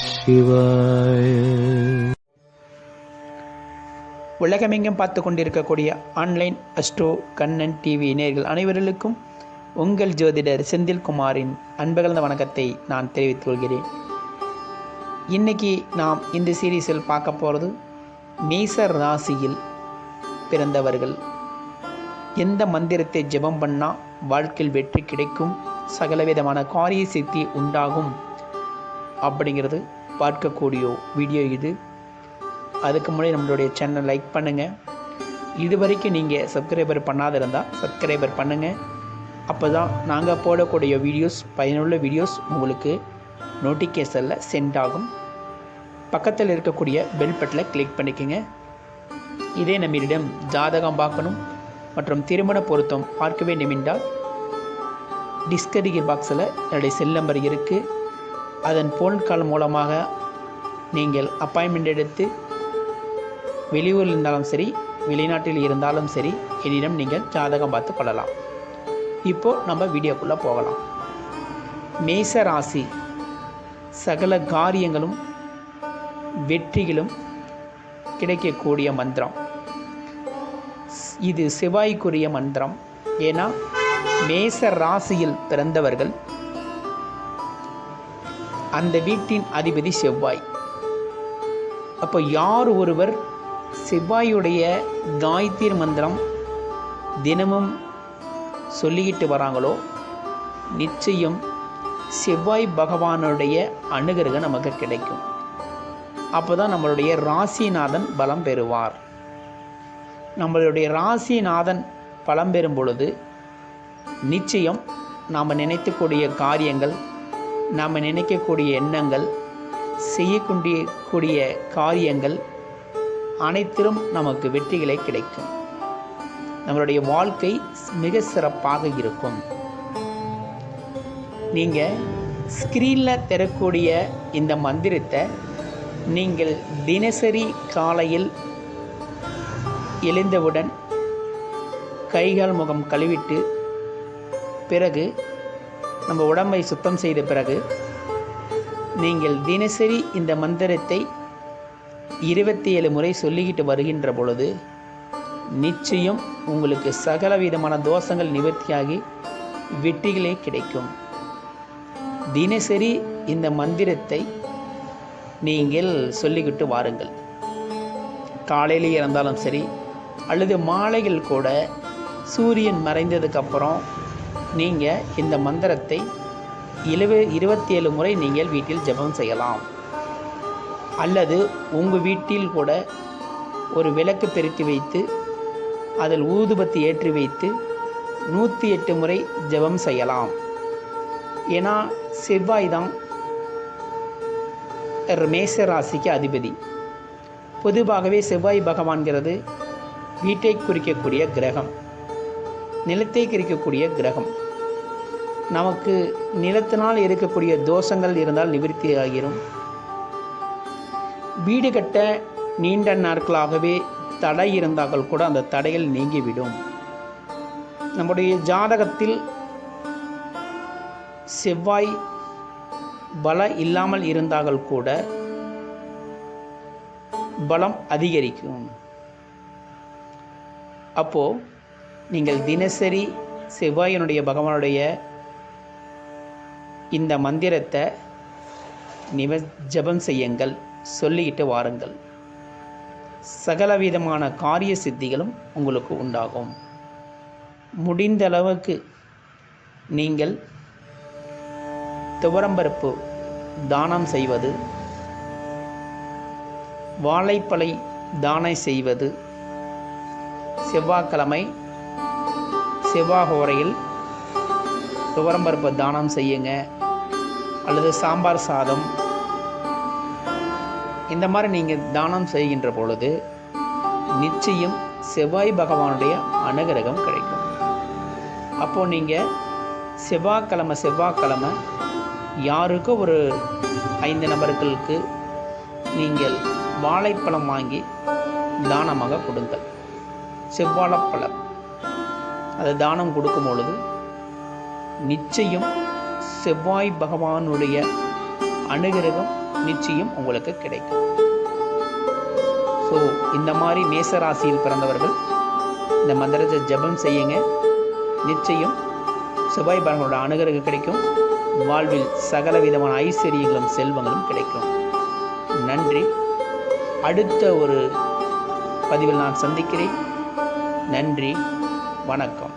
சிவாய. உலகமெங்கும் பார்த்து கொண்டிருக்கக்கூடிய ஆன்லைன் அஸ்ட்ரோ கண்ணன் டிவி நேயர்கள் அனைவர்களுக்கும் உங்கள் ஜோதிடர் செந்தில்குமாரின் அன்பகலந்த வணக்கத்தை நான் தெரிவித்துக் கொள்கிறேன். இன்றைக்கி நாம் இந்த சீரீஸில் பார்க்க போகிறது மேச ராசியில் பிறந்தவர்கள் எந்த மந்திரத்தை ஜெபம் பண்ணால் வாழ்க்கையில் வெற்றி கிடைக்கும், சகலவிதமான காரிய சித்தி உண்டாகும் அப்படிங்கிறது பார்க்கக்கூடிய வீடியோ இது. அதுக்கு முன்னாடி நம்மளுடைய சேனல் லைக் பண்ணுங்கள். இது வரைக்கும் நீங்கள் சப்ஸ்கிரைபர் பண்ணாத இருந்தால் சப்ஸ்கிரைபர் பண்ணுங்கள். அப்போ தான் நாங்கள் போடக்கூடிய வீடியோஸ், பயனுள்ள வீடியோஸ் உங்களுக்கு நோட்டிஃபிகேஷனில் சென்ட் ஆகும். பக்கத்தில் இருக்கக்கூடிய பெல் பட்டனை கிளிக் பண்ணிக்கோங்க. இதே நம்மிடம் ஜாதகம் பார்க்கணும் மற்றும் திருமண பொருத்தம் பார்க்க வேண்டும் என்றால் டிஸ்கரிகர் பாக்ஸில் என்னுடைய செல் நம்பர் இருக்குது. அதன் ஃபோன் கால் மூலமாக நீங்கள் அப்பாயின்மெண்ட் எடுத்து வெளியூரில் இருந்தாலும் சரி, வெளிநாட்டில் இருந்தாலும் சரி, என்னிடம் நீங்கள் ஜாதகம் பார்த்து கொள்ளலாம். இப்போது நம்ம வீடியோக்குள்ளே போகலாம். மேச ராசி சகல காரியங்களும் வெற்றிகளும் கிடைக்கக்கூடிய மந்திரம் இது. செவ்வாய்க்குரிய மந்திரம். ஏன்னா மேச ராசியில் பிறந்தவர்கள் அந்த வீட்டின் அதிபதி செவ்வாய். அப்போ யார் ஒருவர் செவ்வாயுடைய காயத்ரி மந்திரம் தினமும் சொல்லிக்கிட்டு வராங்களோ நிச்சயம் செவ்வாய் பகவானுடைய அனுகிரகம் நமக்கு கிடைக்கும். அப்போ தான் நம்மளுடைய ராசிநாதன் பலம் பெறுவார். நம்மளுடைய ராசிநாதன் பலம் பெறும் பொழுது நிச்சயம் நாம் நினைக்கக்கூடிய காரியங்கள், நாம் நினைக்கக்கூடிய எண்ணங்கள், செய்யக்கூடிய காரியங்கள் அனைத்திலும் நமக்கு வெற்றிகளை கிடைக்கும். நம்மளுடைய வாழ்க்கை மிக சிறப்பாக இருக்கும். நீங்கள் ஸ்க்ரீனில் தரக்கூடிய இந்த மந்திரத்தை நீங்கள் தினசரி காலையில் எழுந்தவுடன் கைகால் முகம் கழுவிட்டு பிறகு நம்ம உடம்பை சுத்தம் செய்த பிறகு நீங்கள் தினசரி இந்த மந்திரத்தை 27 முறை சொல்லிக்கிட்டு வருகின்ற பொழுது நிச்சயம் உங்களுக்கு சகல விதமான தோஷங்கள் நிவர்த்தியாகி வெற்றிகளே கிடைக்கும். தினசரி இந்த மந்திரத்தை நீங்கள் சொல்லிக்கிட்டு வாருங்கள். காலையிலே இருந்தாலும் சரி, அல்லது மாலையில் கூட சூரியன் மறைந்ததுக்கப்புறம் நீங்கள் இந்த மந்திரத்தை 27 முறை நீங்கள் வீட்டில் ஜெபம் செய்யலாம். அல்லது உங்கள் வீட்டில் கூட ஒரு விளக்கு பெருக்கி வைத்து அதில் ஊதுபத்தி ஏற்றி வைத்து 108 முறை ஜெபம் செய்யலாம். ஏன்னா செவ்வாய் தான் மேச ராசிக்கு அதிபதி. பொதுவாகவே செவ்வாய் பகவான்கிறது வீட்டை குறிக்கக்கூடிய கிரகம், நிலத்தை குறிக்கக்கூடிய கிரகம். நமக்கு நிலத்தினால் இருக்கக்கூடிய தோஷங்கள் இருந்தால் நிவர்த்தி ஆகிரும். வீடு கட்ட நீண்ட நாட்களாகவே தடை இருந்தால் கூட அந்த தடைகள் நீங்கிவிடும். நம்முடைய ஜாதகத்தில் செவ்வாய் பலம் இல்லாமல் இருந்தால் கூட பலம் அதிகரிக்கும். அப்போது நீங்கள் தினசரி செவ்வாயினுடைய பகவானுடைய இந்த மந்திரத்தை ஜெபம் செய்யுங்கள், சொல்லிக்கிட்டு வாருங்கள். சகலவிதமான காரிய சித்திகளும் உங்களுக்கு உண்டாகும். முடிந்த அளவுக்கு நீங்கள் துவரம்பருப்பு தானம் செய்வது, வாழைப்பழை தானம் செய்வது, செவ்வாய்க்கிழமை செவ்வாய்ஹோரையில் துவரம்பருப்பு தானம் செய்யுங்க. அல்லது சாம்பார் சாதம் இந்த மாதிரி நீங்கள் தானம் செய்கின்ற பொழுது நிச்சயம் செவ்வாய் பகவானுடைய அனுகிரகம் கிடைக்கும். அப்போது நீங்கள் செவ்வாய்க்கிழமை யாருக்கோ ஒரு 5 நபர்களுக்கு நீங்கள் வாழைப்பழம் வாங்கி தானமாக கொடுங்கள். செவ்வாழைப்பழம் அது தானம் கொடுக்கும் பொழுது நிச்சயம் செவ்வாய் பகவானுடைய அனுகிரகம் நிச்சயம் உங்களுக்கு கிடைக்கும். ஸோ இந்த மாதிரி மேச ராசியில் பிறந்தவர்கள் இந்த மந்திரத்தை ஜபம் செய்யுங்க. நிச்சயம் செவ்வாய் பகவானோட அனுகிரகம் கிடைக்கும். வாழ்வில் சகல விதமான ஐஸ்வர்யங்களும் செல்வங்களும் கிடைக்கும். நன்றி. அடுத்த ஒரு பதிவில் நான் சந்திக்கிறேன். நன்றி, வணக்கம்.